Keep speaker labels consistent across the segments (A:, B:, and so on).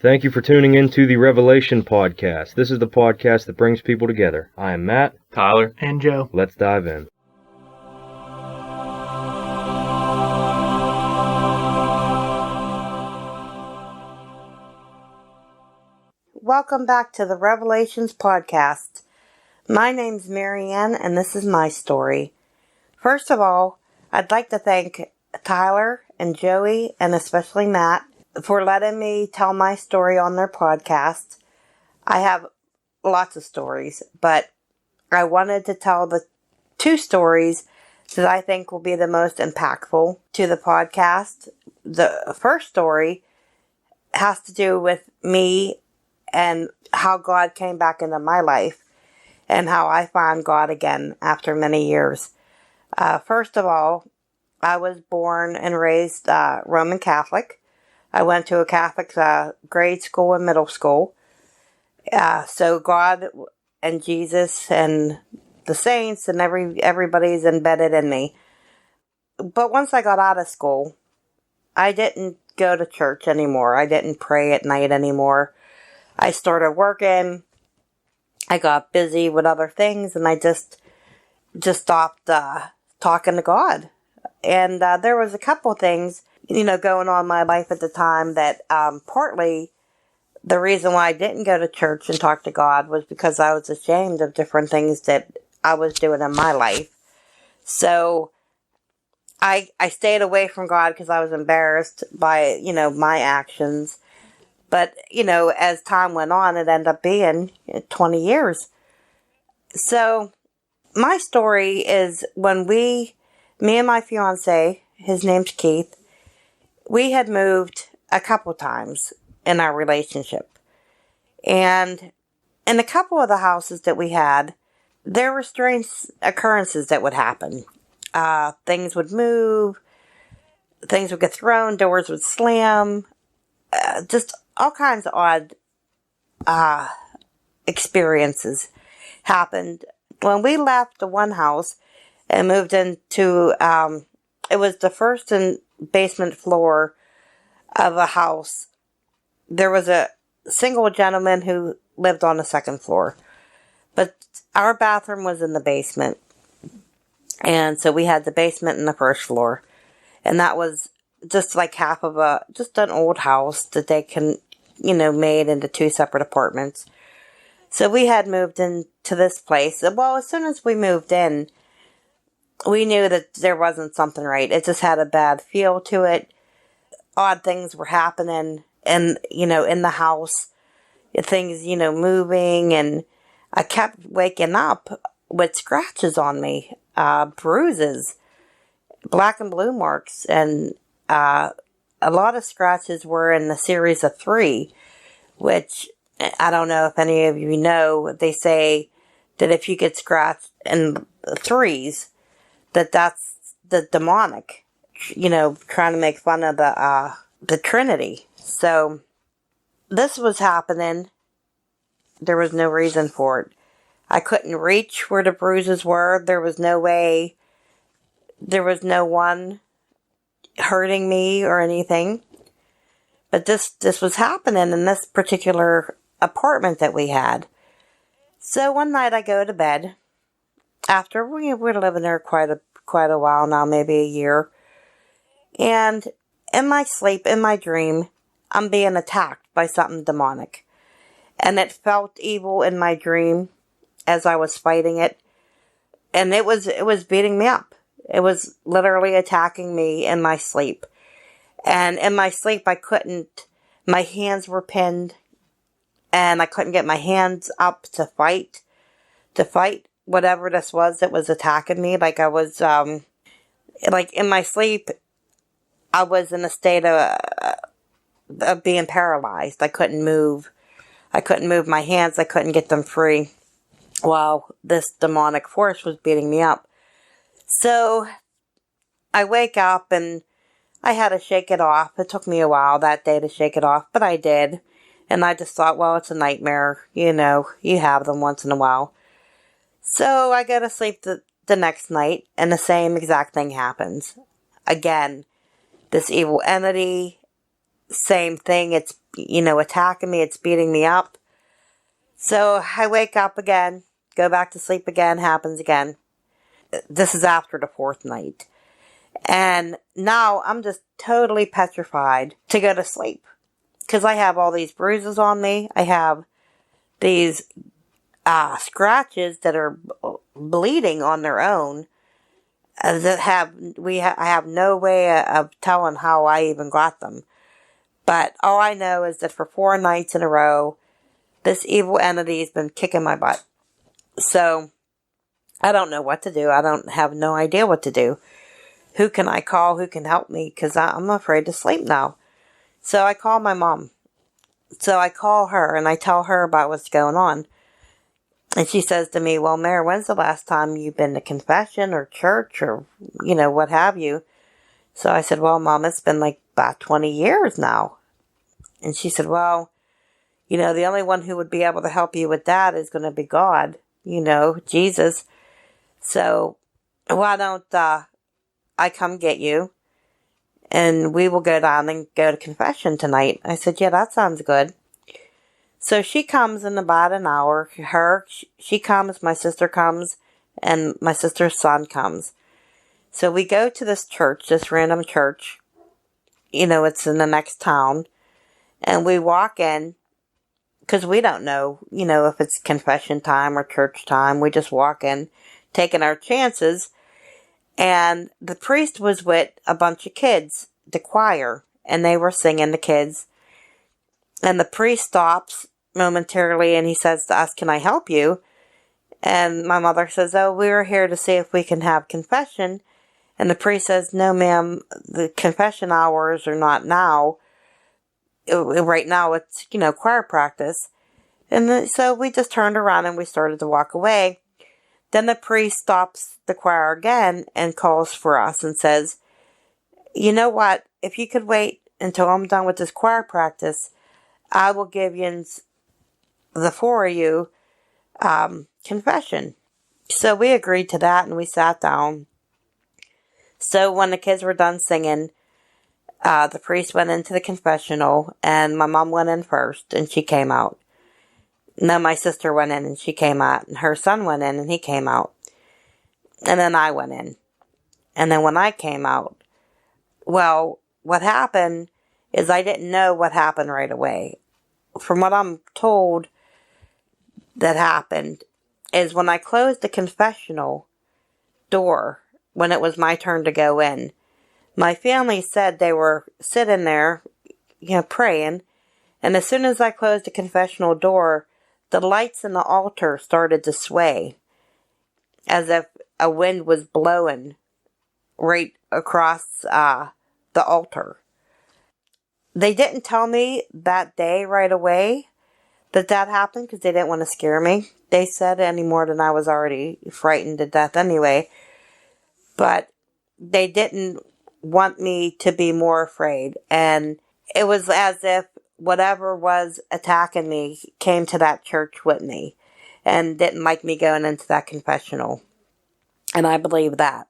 A: Thank you for tuning in to the Revelation Podcast. This is the podcast that brings people together. I am Matt.
B: Tyler.
C: And Joe.
A: Let's dive in.
D: Welcome back to the Revelations Podcast. My name's Marianne, and this is my story. First of all, I'd like to thank Tyler and Joey, and especially Matt, for letting me tell my story on their podcast. I have lots of stories, but I wanted to tell the two stories that I think will be the most impactful to the podcast. The first story has to do with me and how God came back into my life and how I found God again after many years. First of all, I was born and raised Roman Catholic. I went to a Catholic grade school and middle school. So God and Jesus and the saints and everybody's embedded in me. But once I got out of school, I didn't go to church anymore. I didn't pray at night anymore. I started working. I got busy with other things, and I just stopped talking to God. And there was a couple things, going on in my life at the time that partly the reason why I didn't go to church and talk to God was because I was ashamed of different things that I was doing in my life. So I stayed away from God because I was embarrassed by, my actions. But, as time went on, it ended up being 20 years. So my story is when me and my fiance, his name's Keith, we had moved a couple times in our relationship. And in a couple of the houses that we had, there were strange occurrences that would happen. Things would move, things would get thrown, doors would slam, just all kinds of odd experiences happened. When we left the one house and moved into, it was the first and basement floor of a house. There was a single gentleman who lived on the second floor, but our bathroom was in the basement. And so we had the basement and the first floor. And that was just like half of just an old house that they can, made into two separate apartments. So we had moved into this place. Well, as soon as we moved in, we knew that there wasn't something right. It just had a bad feel to it. Odd things were happening and, in the house. Things, moving. And I kept waking up with scratches on me, bruises, black and blue marks. And a lot of scratches were in the series of 3, which I don't know if any of you know. They say that if you get scratched in 3s, that's the demonic, trying to make fun of the Trinity. So this was happening. There was no reason for it. I couldn't reach where the bruises were. There was no way. There was no one hurting me or anything. But this was happening in this particular apartment that we had. So one night I go to bed. After we're living there quite a while now, maybe a year. And in my sleep, in my dream, I'm being attacked by something demonic. And it felt evil in my dream as I was fighting it. And it was beating me up. It was literally attacking me in my sleep. And in my sleep, my hands were pinned. And I couldn't get my hands up to fight whatever this was that was attacking me. Like I was, like in my sleep, I was in a state of being paralyzed. I couldn't move. I couldn't move my hands. I couldn't get them free while this demonic force was beating me up. So I wake up and I had to shake it off. It took me a while that day to shake it off, but I did. And I just thought, well, it's a nightmare. You have them once in a while. So I go to sleep the next night, and the same exact thing happens. Again, this evil entity same thing. It's, attacking me. It's beating me up. So I wake up again, go back to sleep again, happens again. This is after the fourth night. And now I'm just totally petrified to go to sleep. Because I have all these bruises on me. I have these scratches that are bleeding on their own. I have no way of telling how I even got them. But all I know is that for 4 nights in a row, this evil entity has been kicking my butt. So I don't know what to do. I don't have no idea what to do. Who can I call? Who can help me? Because I'm afraid to sleep now. So I call my mom. So I call her and I tell her about what's going on. And she says to me, well, Mary, when's the last time you've been to confession or church or, what have you? So I said, well, Mom, it's been like about 20 years now. And she said, well, the only one who would be able to help you with that is going to be God, Jesus. So why don't I come get you and we will go down and go to confession tonight? I said, yeah, that sounds good. So she comes in about an hour. She comes, my sister comes, and my sister's son comes. So we go to this church, this random church. It's in the next town. And we walk in, because we don't know, if it's confession time or church time. We just walk in, taking our chances. And the priest was with a bunch of kids, the choir, and they were singing, the kids. And the priest stops momentarily and he says to us, can I help you? And my mother says, oh, we're here to see if we can have confession. And the priest says, no, ma'am, the confession hours are not now. Right now it's, choir practice. And so we just turned around and we started to walk away. Then the priest stops the choir again and calls for us and says, you know what? If you could wait until I'm done with this choir practice, I will give you, the 4 of you, confession. So we agreed to that and we sat down. So when the kids were done singing, the priest went into the confessional and my mom went in first and she came out. And then my sister went in and she came out, and her son went in and he came out. And then I went in. And then when I came out, well, what happened is I didn't know what happened right away. From what I'm told that happened is when I closed the confessional door, when it was my turn to go in, my family said they were sitting there, praying. And as soon as I closed the confessional door, the lights in the altar started to sway as if a wind was blowing right across the altar. They didn't tell me that day right away that happened because they didn't want to scare me. They said any more than I was already frightened to death anyway. But they didn't want me to be more afraid. And it was as if whatever was attacking me came to that church with me and didn't like me going into that confessional. And I believe that.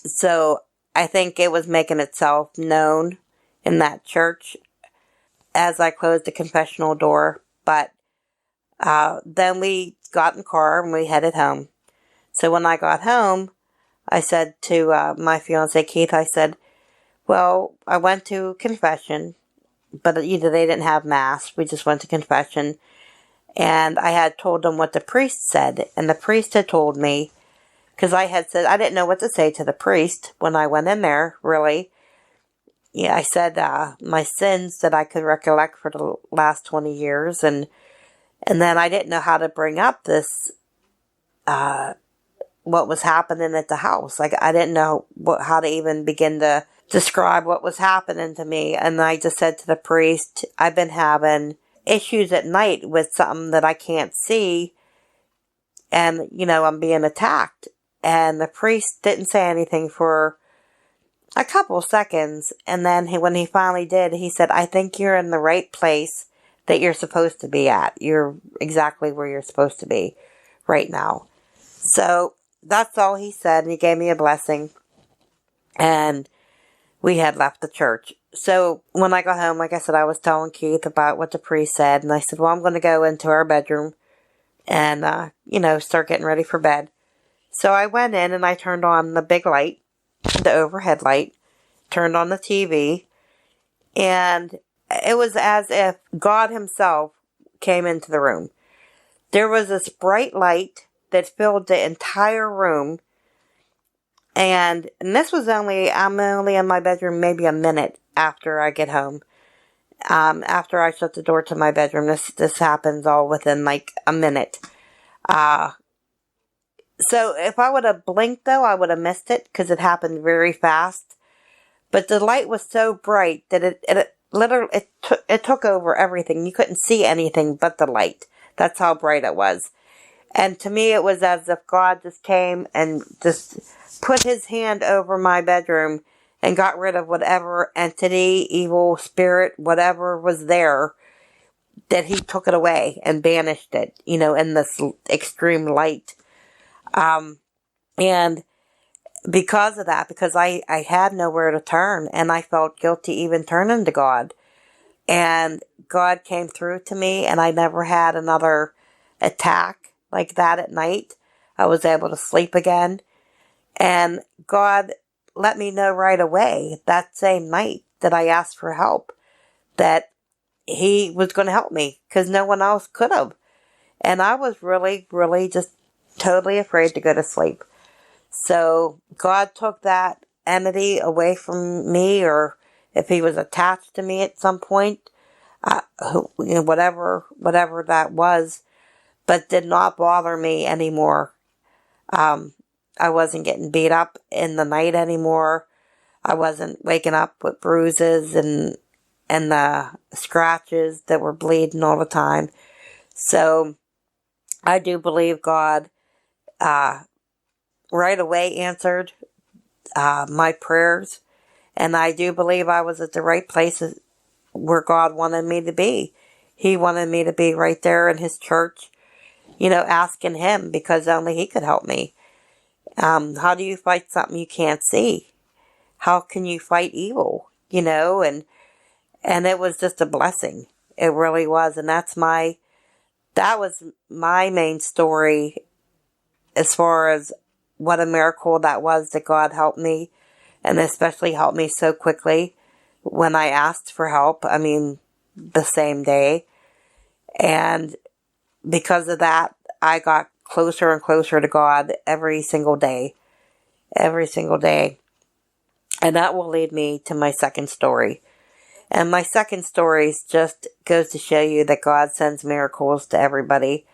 D: So I think it was making itself known in that church as I closed the confessional door. But then we got in the car and we headed home. So when I got home, I said to my fiance Keith, I said, well, I went to confession, but they didn't have mass. We just went to confession. And I had told them what the priest said. And the priest had told me, because I had said, I didn't know what to say to the priest when I went in there, really. Yeah, I said my sins that I could recollect for the last 20 years. And then I didn't know how to bring up this, what was happening at the house. Like, I didn't know how to even begin to describe what was happening to me. And I just said to the priest, I've been having issues at night with something that I can't see. And, I'm being attacked. And the priest didn't say anything for a couple seconds. And then when he finally did, he said, I think you're in the right place that you're supposed to be at. You're exactly where you're supposed to be right now. So that's all he said. And he gave me a blessing. And we had left the church. So when I got home, like I said, I was telling Keith about what the priest said, and I said, well, I'm going to go into our bedroom and, start getting ready for bed. So I went in and I turned on the big light, the overhead light, turned on the TV, and it was as if God himself came into the room. There was this bright light that filled the entire room, and this was I'm only in my bedroom maybe a minute after I get home. After I shut the door to my bedroom, this happens all within like a minute. So if I would have blinked though, I would have missed it because it happened very fast. But the light was so bright that it literally it took over everything. You couldn't see anything but the light. That's how bright it was. And to me, it was as if God just came and just put his hand over my bedroom and got rid of whatever entity, evil spirit, whatever was there, that he took it away and banished it, in this extreme light. And because of that, because I had nowhere to turn, and I felt guilty even turning to God. And God came through to me, and I never had another attack like that at night. I was able to sleep again. And God let me know right away that same night that I asked for help that he was going to help me because no one else could have. And I was really, really just totally afraid to go to sleep. So God took that entity away from me, or if he was attached to me at some point, whatever that was, but did not bother me anymore. I wasn't getting beat up in the night anymore. I wasn't waking up with bruises and scratches that were bleeding all the time. So I do believe God right away answered my prayers, and I do believe I was at the right place where God wanted me to be. He wanted me to be right there in his church, asking him, because only he could help me. How do you fight something you can't see? How can you fight evil? And it was just a blessing. It really was. And that was my main story as far as what a miracle that was that God helped me, and especially helped me so quickly when I asked for help. I mean, the same day. And because of that, I got closer and closer to God every single day. Every single day. And that will lead me to my second story. And my second story just goes to show you that God sends miracles to everybody.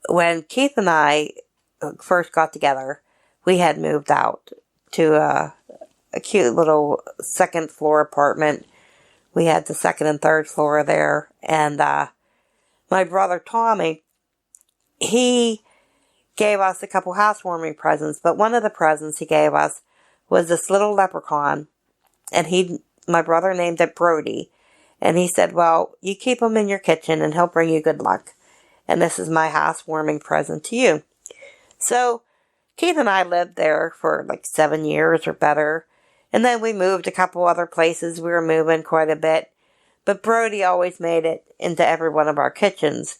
D: When Keith and I first got together, we had moved out to a cute little second floor apartment. We had the second and third floor there. And my brother Tommy, he gave us a couple housewarming presents. But one of the presents he gave us was this little leprechaun. And my brother named it Brody. And he said, well, you keep him in your kitchen and he'll bring you good luck. And this is my housewarming present to you. So Keith and I lived there for like 7 years or better. And then we moved a couple other places. We were moving quite a bit. But Brody always made it into every one of our kitchens.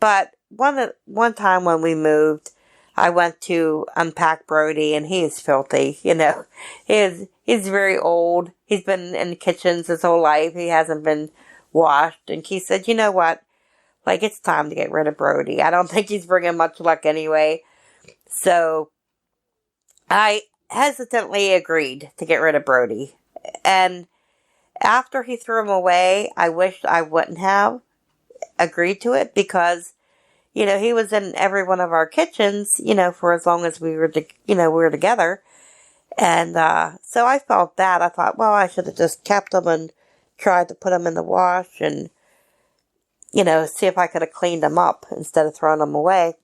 D: But one time when we moved, I went to unpack Brody, and he is filthy. He's very old. He's been in the kitchens his whole life. He hasn't been washed. And Keith said, you know what? Like, it's time to get rid of Brody. I don't think he's bringing much luck anyway. So I hesitantly agreed to get rid of Brody. And after he threw him away, I wished I wouldn't have agreed to it, because he was in every one of our kitchens, for as long as we were together. And so I felt bad. I thought, well, I should have just kept them and tried to put them in the wash and, see if I could have cleaned them up instead of throwing them away.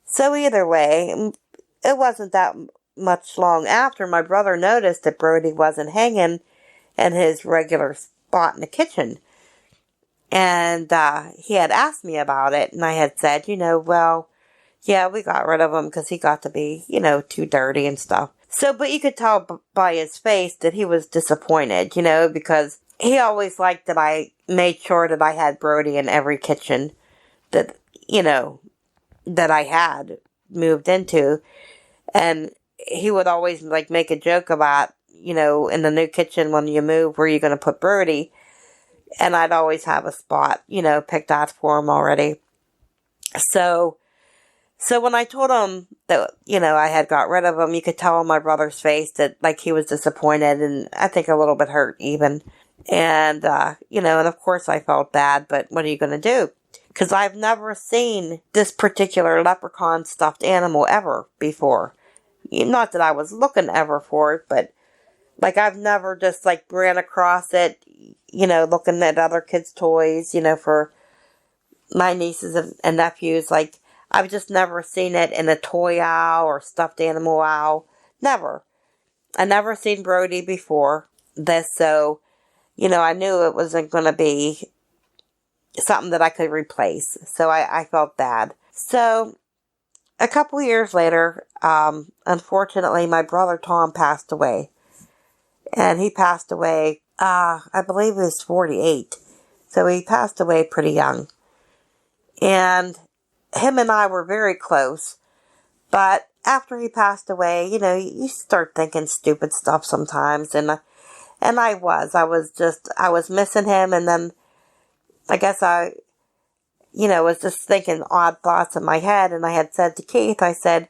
D: So either way, it wasn't that much long after my brother noticed that Brody wasn't hanging in his regular spot in the kitchen. And he had asked me about it, and I had said, well, yeah, we got rid of him because he got to be, too dirty and stuff. So, but you could tell by his face that he was disappointed, because he always liked that I made sure that I had Brody in every kitchen that, that I had moved into. And he would always make a joke about, in the new kitchen when you move, where you're going to put Brody. And I'd always have a spot, picked out for him already. So when I told him that, I had got rid of him, you could tell on my brother's face that, he was disappointed and I think a little bit hurt even. And, and of course I felt bad, but what are you going to do? Because I've never seen this particular leprechaun stuffed animal ever before. Not that I was looking ever for it, but, I've never just, ran across it, looking at other kids' toys, for my nieces and nephews. I've just never seen it in a toy owl or stuffed animal owl. Never. I never seen Brody before this, so, I knew it wasn't going to be something that I could replace. So I felt bad. So a couple years later, unfortunately, my brother Tom passed away. And he passed away, I believe he was 48. So he passed away pretty young. And him and I were very close. But after he passed away, you start thinking stupid stuff sometimes. And I was missing him. And then I guess I was just thinking odd thoughts in my head. And I had said to Keith, I said,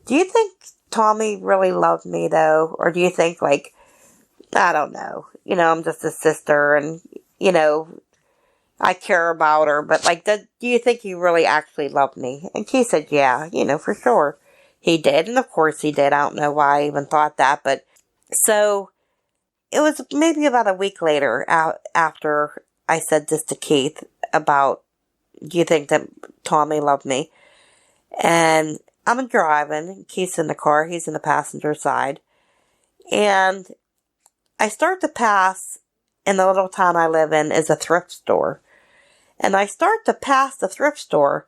D: do you think Tommy really loved me though? Or do you think I don't know, I'm just a sister and, I care about her, but do you think he really actually loved me? And Keith said, yeah, for sure he did. And of course he did. I don't know why I even thought that, but so it was maybe about a week later after I said this to Keith about, do you think that Tommy loved me? And I'm driving, Keith's in the car, he's in the passenger side, and I start to pass, in the little town I live in, is a thrift store. And I start to pass the thrift store,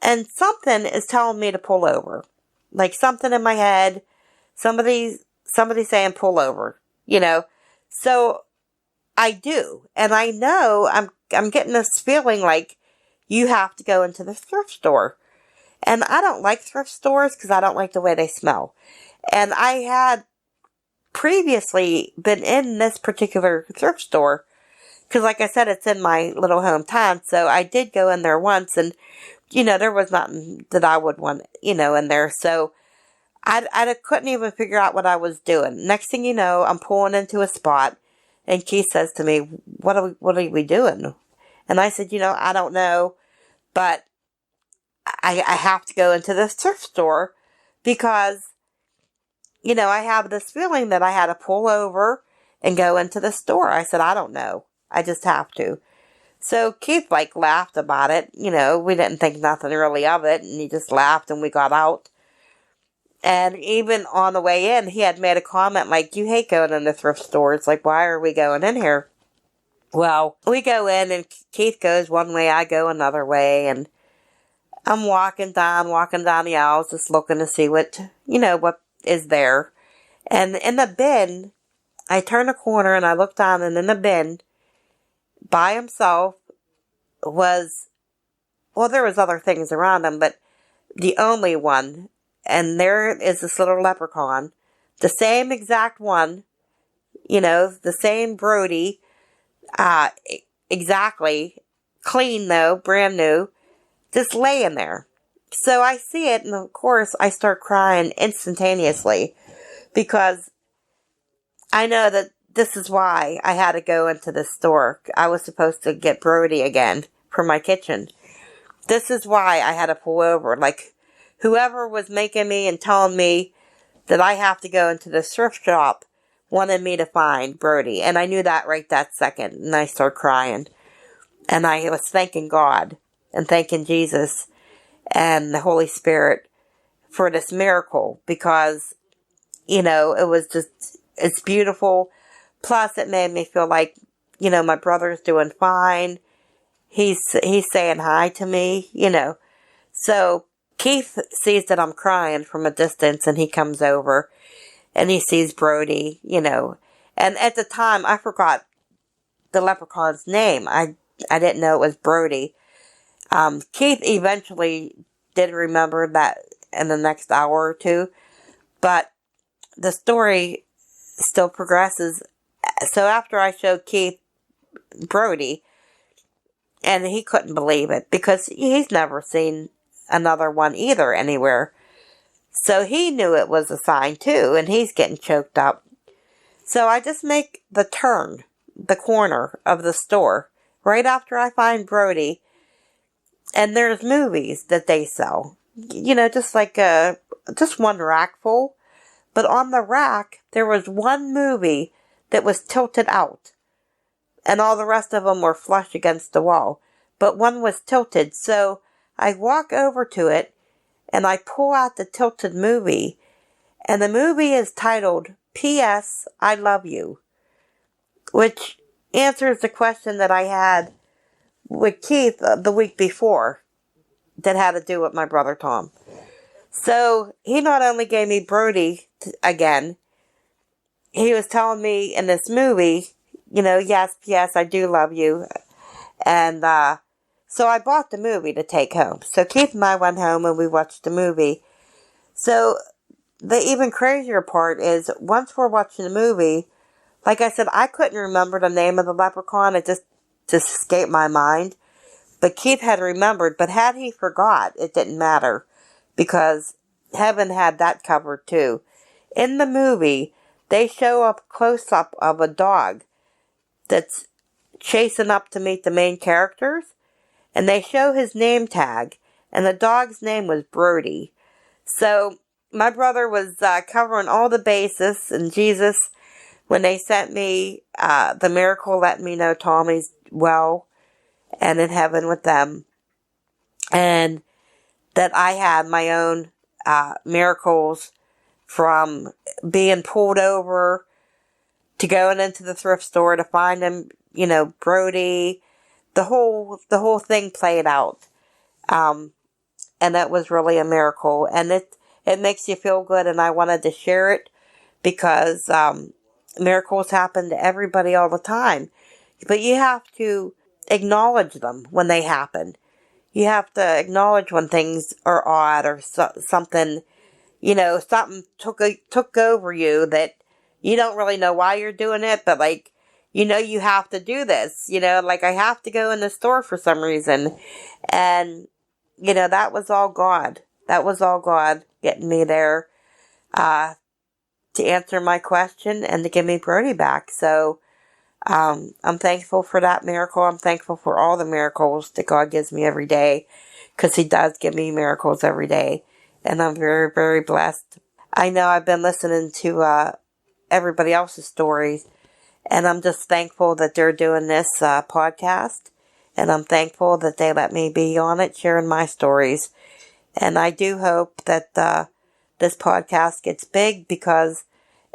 D: and something is telling me to pull over. Something in my head, somebody saying pull over, So I do. And I know I'm getting this feeling you have to go into the thrift store. And I don't like thrift stores because I don't like the way they smell. And I had previously been in this particular thrift store because, like I said, it's in my little hometown. So I did go in there once, and there was nothing that I would want, in there. So I couldn't even figure out what I was doing. Next thing you know, I'm pulling into a spot, and Keith says to me, "What are we doing?" And I said, I don't know, but I have to go into this thrift store because I have this feeling that I had to pull over and go into the store. I said, I don't know. I just have to. So Keith laughed about it. We didn't think nothing really of it. And he just laughed and we got out. And even on the way in, he had made a comment you hate going in the thrift stores. Why are we going in here? Well, we go in and Keith goes one way, I go another way. And I'm walking down the aisles just looking to see what is there. And in the bin, I turn a corner and I look down, and in the bin, by himself was, there was other things around him, but the only one, and there is this little leprechaun, the same exact one, the same Brody, exactly, clean though, brand new, just laying there. So I see it, and of course I start crying instantaneously because I know that this is why I had to go into the store. I was supposed to get Brody again for my kitchen. This is why I had to pull over. Whoever was making me and telling me that I have to go into the thrift shop wanted me to find Brody. And I knew that right that second. And I started crying. And I was thanking God and thanking Jesus and the Holy Spirit for this miracle because, it was just, it's beautiful. Plus, it made me feel my brother's doing fine. He's saying hi to me, So Keith sees that I'm crying from a distance and he comes over and he sees Brody, And at the time, I forgot the leprechaun's name. I didn't know it was Brody. Keith eventually did remember that in the next hour or two, but the story still progresses. So after I showed Keith Brody, and he couldn't believe it because he's never seen another one either anywhere. So he knew it was a sign too, and he's getting choked up. So I just make the turn, the corner of the store, right after I find Brody, and there's movies that they sell. Just like just one rack full. But on the rack, there was one movie that was tilted out. And all the rest of them were flush against the wall. But one was tilted. So I walk over to it, and I pull out the tilted movie. And the movie is titled P.S. I Love You, which answers the question that I had with Keith the week before that had to do with my brother Tom. So he not only gave me Brody again, he was telling me in this movie, yes, P.S. I do love you. And so I bought the movie to take home. So Keith and I went home and we watched the movie. So the even crazier part is once we're watching the movie, like I said, I couldn't remember the name of the leprechaun. It just escaped my mind. But Keith had remembered. But had he forgot, it didn't matter. Because heaven had that covered too. In the movie, they show a close-up of a dog that's chasing up to meet the main characters. And they show his name tag. And the dog's name was Brody. So my brother was covering all the bases. And Jesus, when they sent me the miracle, letting me know Tommy's well and in heaven with them. And that I had my own miracles from being pulled over to going into the thrift store to find him, Brody. The whole thing played out. And that was really a miracle. And it makes you feel good, and I wanted to share it because miracles happen to everybody all the time. But you have to acknowledge them when they happen. You have to acknowledge when things are odd or something, something took over you that you don't really know why you're doing it, but you have to do this, I have to go in the store for some reason. And, that was all God. That was all God getting me there, to answer my question and to give me Brody back. So, I'm thankful for that miracle. I'm thankful for all the miracles that God gives me every day, because He does give me miracles every day. And I'm very, very blessed. I know I've been listening to everybody else's stories, and I'm just thankful that they're doing this podcast. And I'm thankful that they let me be on it, sharing my stories. And I do hope that this podcast gets big, because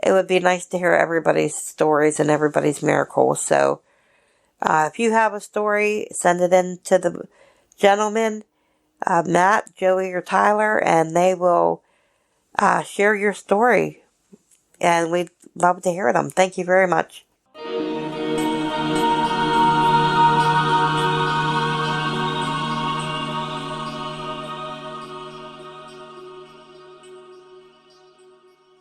D: it would be nice to hear everybody's stories and everybody's miracles. So if you have a story, send it in to the gentleman, Matt, Joey, or Tyler, and they will share your story. And we'd love to hear them. Thank you very much.